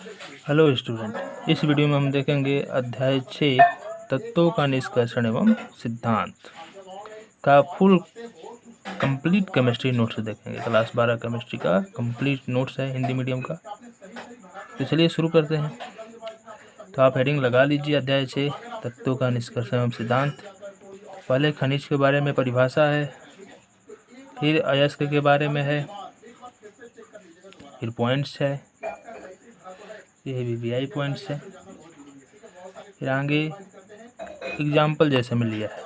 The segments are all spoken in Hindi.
हेलो स्टूडेंट, इस वीडियो में हम देखेंगे अध्याय 6 तत्वों का निष्कर्षण एवं सिद्धांत का फुल कंप्लीट केमिस्ट्री नोट्स देखेंगे। क्लास 12 केमिस्ट्री का कंप्लीट नोट्स है हिंदी मीडियम का। तो चलिए शुरू करते हैं। तो आप हेडिंग लगा लीजिए, अध्याय 6 तत्वों का निष्कर्षण एवं सिद्धांत। पहले खनिज के बारे में परिभाषा है, फिर अयस्क के बारे में है, फिर पॉइंट्स है, ये VVI पॉइंट्स है, फिर आगे एग्जाम्पल जैसे में लिया है,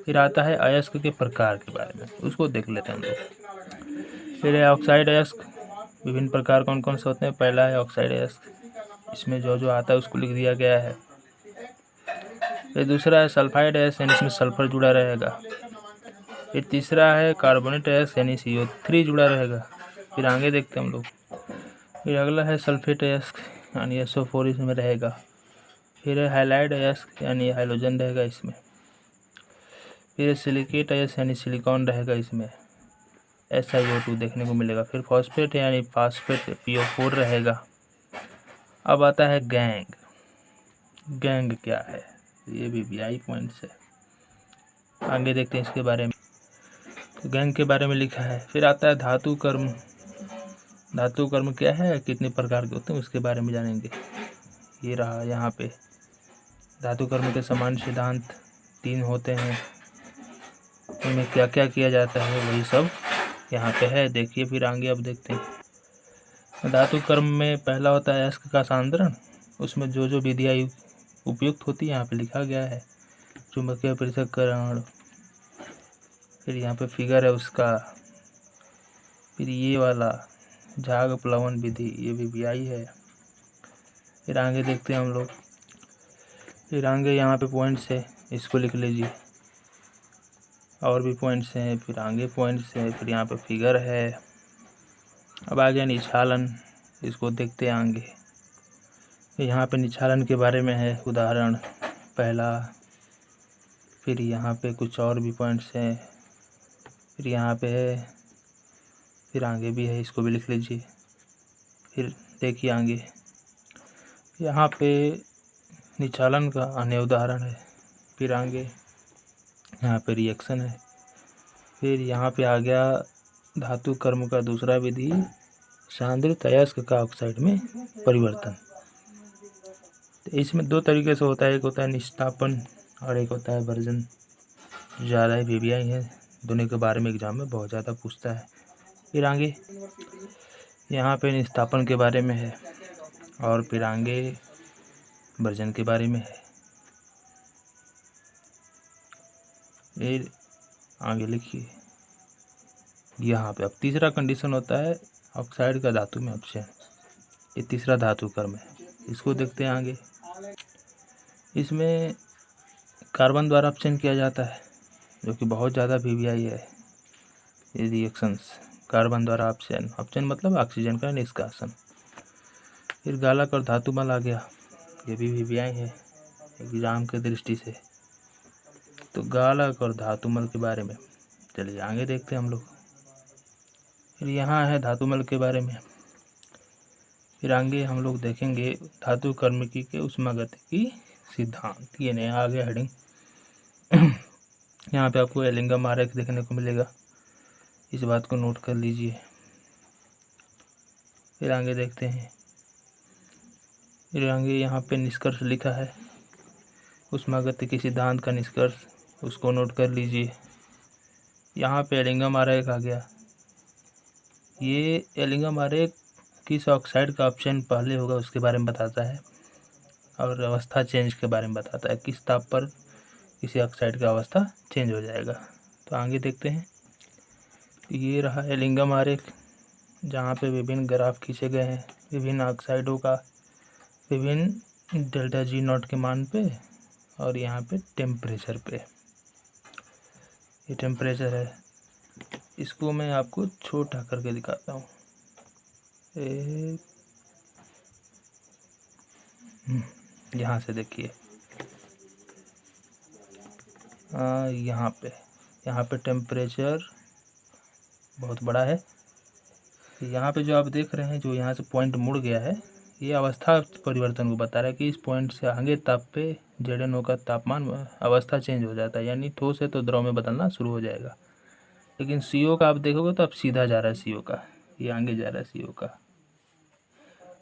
फिर आता है अयस्क के प्रकार के बारे में, उसको देख लेते हैं हम लोग। फिर है ऑक्साइड अयस्क, विभिन्न प्रकार कौन कौन से होते हैं। पहला है ऑक्साइड अयस्क, इसमें जो जो आता है उसको लिख दिया गया है। फिर दूसरा है सल्फाइड अयस्क, यानी इसमें सल्फर जुड़ा रहेगा। फिर तीसरा है कार्बोनेट अयस्क, यानी CO3 जुड़ा रहेगा। फिर आगे देखते हैं हम लोग। फिर अगला है सल्फेट अयस्क, यानी SO4 इसमें रहेगा। फिर है हाइलाइड अयस्क, यानी हाइड्रोजन रहेगा इसमें। फिर सिलिकेट अयस्क, यानी सिलिकॉन रहेगा इसमें, SiO2 देखने को मिलेगा। फिर फॉस्फेट यानी फास्फेट PO4 रहेगा। अब आता है गैंग। गैंग क्या है, ये भी VI पॉइंट्स है। आगे देखते हैं इसके बारे में। तो गैंग के बारे में लिखा है। फिर आता है धातु कर्म। धातु कर्म क्या है, कितने प्रकार के होते हैं उसके बारे में जानेंगे। ये रहा यहाँ पे धातु कर्म के समान सिद्धांत 3 होते हैं, उनमें क्या क्या किया जाता है वही सब यहाँ पे है, देखिए। फिर आगे अब देखते हैं। धातु कर्म में पहला होता है अयस्क का सांद्रण। उसमें जो जो विधियाँ उपयुक्त होती है यहाँ पे लिखा गया है। चुंबकीय पृथक्करण, फिर यहाँ पे फिगर है उसका। फिर ये वाला झाग प्लवन विधि, ये भी VI है। फिर आगे देखते हैं हम लोग। फिर आगे यहाँ पे पॉइंट्स है, इसको लिख लीजिए। और भी पॉइंट्स हैं, फिर आगे पॉइंट्स हैं, फिर यहाँ पे फिगर है। अब आगे निछालन, इसको देखते हैं आगे। यहाँ पे निछालन के बारे में है उदाहरण पहला। फिर यहाँ पे कुछ और भी पॉइंट्स हैं, फिर यहाँ पे है, फिर आगे भी है, इसको भी लिख लीजिए। फिर देखिए आगे यहाँ पे निछालन का अन्य उदाहरण है। फिर आगे यहाँ पे रिएक्शन है। फिर यहाँ पे आ गया धातु कर्म का दूसरा विधि, सांद्रित अयस्क का ऑक्साइड में परिवर्तन। तो इसमें 2 तरीके से होता है, एक होता है निष्ठापन और एक होता है वर्जन। ज़्यादा ही VVI है, दोनों के बारे में एग्जाम में बहुत ज़्यादा पूछता है। फिर आगे यहाँ पे निष्ठापन के बारे में है, और फिर आगे वर्जन के बारे में है। फिर आगे लिखिए यहाँ पे। अब तीसरा कंडीशन होता है ऑक्साइड का धातु में अपचयन, ये तीसरा धातु कर्म है, इसको देखते हैं आगे। इसमें कार्बन द्वारा अपचयन किया जाता है, जो कि बहुत ज़्यादा VVI है। ये रिएक्शंस कार्बन द्वारा अपचयन, अपचयन मतलब ऑक्सीजन का निष्कासन। फिर गालक और धातुमल आ गया, ये भी VVI है एग्जाम के दृष्टि से। तो गालक और धातुमल के बारे में चलिए आगे देखते हैं हम लोग। फिर यहाँ है धातुमल के बारे में। फिर आगे हम लोग देखेंगे धातु कर्मिकी के ऊष्मागतिकी सिद्धांत, ये नया आ गया हेडिंग। यहाँ पे आपको एलिंगम आरेख देखने को मिलेगा, इस बात को नोट कर लीजिए। फिर आगे देखते हैं। फिर आगे यहाँ पे निष्कर्ष लिखा है, ऊष्मागतिकी सिद्धांत का निष्कर्ष, उसको नोट कर लीजिए। यहाँ पे एलिंगम आरेख आ गया। ये एलिंगम आरेख किस ऑक्साइड का अपचयन पहले होगा उसके बारे में बताता है, और अवस्था चेंज के बारे में बताता है, किस ताप पर किसी ऑक्साइड का अवस्था चेंज हो जाएगा। तो आगे देखते हैं। ये रहा एलिंगम आरेख, जहाँ पे विभिन्न ग्राफ खींचे गए हैं विभिन्न ऑक्साइडों का, विभिन्न डेल्टा G0 के मान पे, और यहाँ पे टेम्परेचर पे। ये टेम्परेचर है, इसको मैं आपको छोटा करके दिखाता हूँ। यहाँ से देखिए, यहाँ पे टेम्परेचर बहुत बड़ा है। यहाँ पे जो आप देख रहे हैं, जो यहाँ से पॉइंट मुड़ गया है, ये अवस्था परिवर्तन को बता रहा है कि इस पॉइंट से आगे ताप पे ZnO का तापमान अवस्था चेंज हो जाता है, यानी ठोस है तो द्रव में बदलना शुरू हो जाएगा। लेकिन CO का आप देखोगे तो अब सीधा जा रहा है, CO का ये आगे जा रहा है CO का।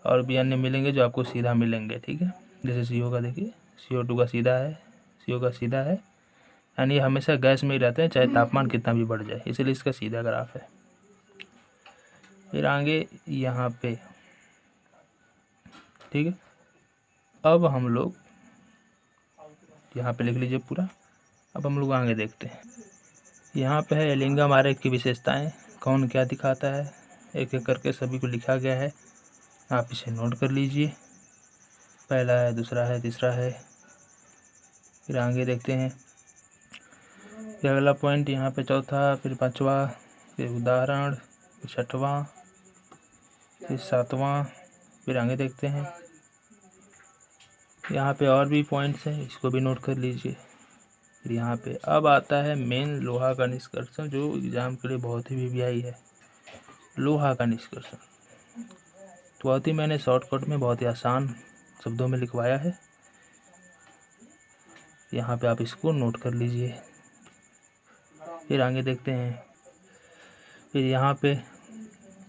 और भी अन्य मिलेंगे जो आपको सीधा मिलेंगे, ठीक है। जैसे CO का देखिए, CO2 का सीधा है, CO का सीधा है, यानी ये हमेशा गैस में ही रहते हैं चाहे तापमान कितना भी बढ़ जाए, इसलिए इसका सीधा ग्राफ है। फिर आगे यहाँ पे, ठीक है। अब हम लोग यहाँ पे लिख लीजिए पूरा। अब हम लोग आगे देखते हैं। यहाँ पे है एलिंगम आरेख की विशेषताएं, कौन क्या दिखाता है, एक एक करके सभी को लिखा गया है, आप इसे नोट कर लीजिए। पहला है, दूसरा है, तीसरा है। फिर आगे देखते हैं, फिर अगला पॉइंट यहाँ पे चौथा, फिर पांचवा, फिर उदाहरण, फिर छठवां, फिर सातवां। फिर आगे देखते हैं, यहाँ पे और भी पॉइंट्स हैं, इसको भी नोट कर लीजिए। फिर यहाँ पे अब आता है मेन लोहा का निष्कर्षण, जो एग्जाम के लिए बहुत ही वीवीआई है। लोहा का निष्कर्षण तो बहुत ही मैंने शॉर्टकट में बहुत ही आसान शब्दों में लिखवाया है, यहाँ पे आप इसको नोट कर लीजिए। फिर आगे देखते हैं, फिर यहाँ पे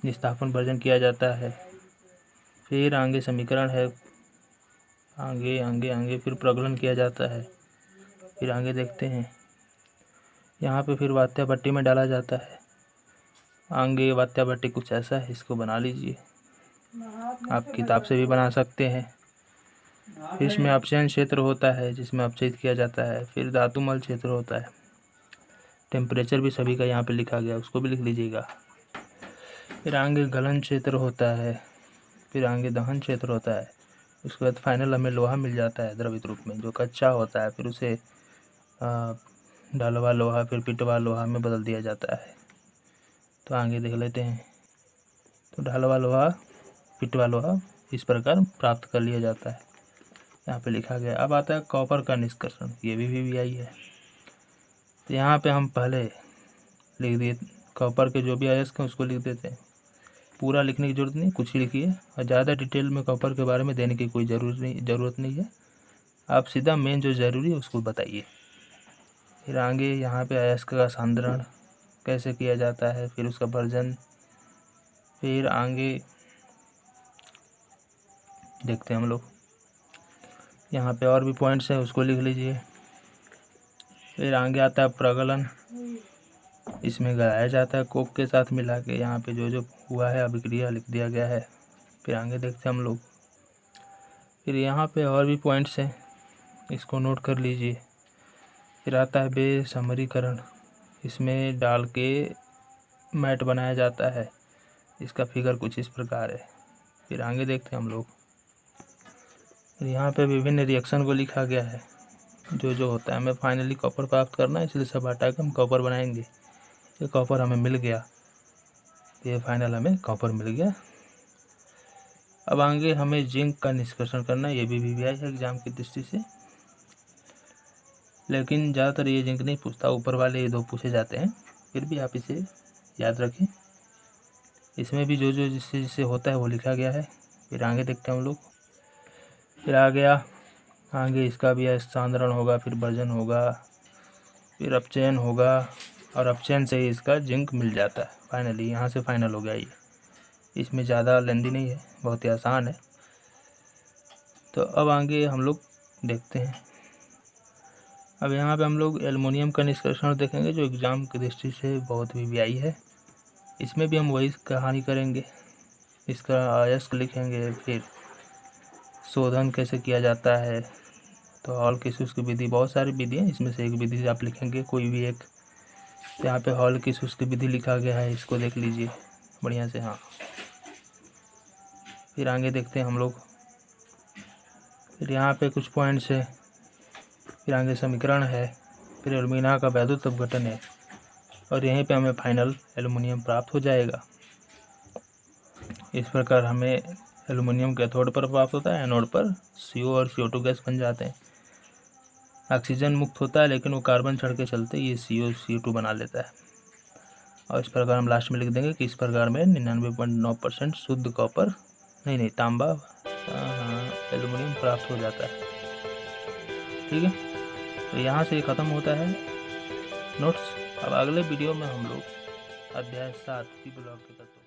निस्तापन वर्जन किया जाता है। फिर आगे समीकरण है, आगे आगे आगे फिर प्रगलन किया जाता है। फिर आगे देखते हैं, यहाँ पे फिर वात्या भट्टी में डाला जाता है। आगे वात्या भट्टी कुछ ऐसा है, इसको बना लीजिए, आप किताब से भी बना सकते हैं। फिर इसमें अपचयन क्षेत्र होता है जिसमें अपचयित किया जाता है। फिर धातुमल क्षेत्र होता है, टेम्परेचर भी सभी का यहाँ पे लिखा गया, उसको भी लिख लीजिएगा। फिर आगे गलन क्षेत्र होता है, फिर आगे दहन क्षेत्र होता है। उसके बाद फाइनल हमें लोहा मिल जाता है द्रवित रूप में, जो कच्चा होता है, फिर उसे ढलवा लोहा फिर पिटवा लोहा में बदल दिया जाता है। तो आगे देख लेते हैं, तो ढलवा लोहा पिटवा लोहा इस प्रकार प्राप्त कर लिया जाता है, यहाँ पे लिखा गया। अब आता है कॉपर का निष्कर्षण, ये भी वीवीआई है। तो यहाँ पे हम पहले लिख दिए कॉपर के जो भी अयस्क हैं उसको लिख देते हैं, पूरा लिखने की जरूरत नहीं, कुछ ही लिखिए, और ज़्यादा डिटेल में कॉपर के बारे में देने की कोई ज़रूरत नहीं है, आप सीधा मेन जो ज़रूरी है उसको बताइए। फिर आगे यहाँ पे अयस्क का सांद्रण कैसे किया जाता है, फिर उसका वर्जन। फिर आगे देखते हैं हम लोग, यहाँ पे और भी पॉइंट्स हैं, उसको लिख लीजिए। फिर आगे आता है प्रगलन, इसमें गलाया जाता है कोक के साथ मिला के, यहाँ पे जो जो हुआ है अभिक्रिया लिख दिया गया है। फिर आगे देखते हैं हम लोग, फिर यहाँ पे और भी पॉइंट्स हैं, इसको नोट कर लीजिए। फिर आता है बेसमरीकरण, इसमें डाल के मैट बनाया जाता है, इसका फिगर कुछ इस प्रकार है। फिर आगे देखते हैं हम लोग, फिर यहाँ पे विभिन्न रिएक्शन को लिखा गया है, जो जो होता है। हमें फाइनली कॉपर प्राप्त करना है, इसलिए सब हटा के हम कॉपर बनाएंगे। ये कॉपर हमें मिल गया, ये फाइनल हमें कॉपर मिल गया। अब आगे हमें जिंक का निष्कर्षण करना है, ये भी वीवीआई है एग्जाम की दृष्टि से, लेकिन ज़्यादातर ये जिंक नहीं पूछता, ऊपर वाले ये दो पूछे जाते हैं, फिर भी आप इसे याद रखें। इसमें भी जो जो जिससे जिससे होता है वो लिखा गया है। फिर आगे देखते हैं हम लोग, फिर आ गया आगे इसका भी सांद्रण होगा, फिर वर्जन होगा, फिर अपचयन होगा, और अपचयन से ही इसका जिंक मिल जाता है फाइनली। यहाँ से फाइनल हो गया ये, इसमें ज़्यादा लेंदी नहीं है, बहुत ही आसान है। तो अब आगे हम लोग देखते हैं, अब यहाँ पे हम लोग एल्युमिनियम का निष्कर्षण देखेंगे, जो एग्ज़ाम की दृष्टि से बहुत वीवीआई है। इसमें भी हम वही कहानी करेंगे, इसका अयस्क लिखेंगे, फिर शोधन कैसे किया जाता है, तो हॉल की शुष्क विधि, बहुत सारी विधि हैं, इसमें से एक विधि आप लिखेंगे कोई भी एक। यहाँ पे हॉल की शुष्क विधि लिखा गया है, इसको देख लीजिए बढ़िया से। हाँ, फिर आगे देखते हैं हम लोग, फिर यहाँ पे कुछ पॉइंट्स है, फिर आगे समीकरण है, फिर एल्यूमिना का वैद्युत अपघटन है, और यहीं पे हमें फाइनल एल्युमिनियम प्राप्त हो जाएगा। इस प्रकार हमें एल्युमिनियम कैथोड पर प्राप्त होता है, एनोड पर CO और CO2 गैस बन जाते हैं। ऑक्सीजन मुक्त होता है, लेकिन वो कार्बन चढ़ के चलते ये CO CO2 बना लेता है। और इस प्रकार हम लास्ट में लिख देंगे कि इस प्रकार में 99.9% शुद्ध कॉपर, नहीं तांबा हाँ, एल्युमिनियम प्राप्त हो जाता है। ठीक है, तो यहाँ से ख़त्म होता है नोट्स। अब अगले वीडियो में हम लोग अध्याय 7 पी ब्लॉक के तत्व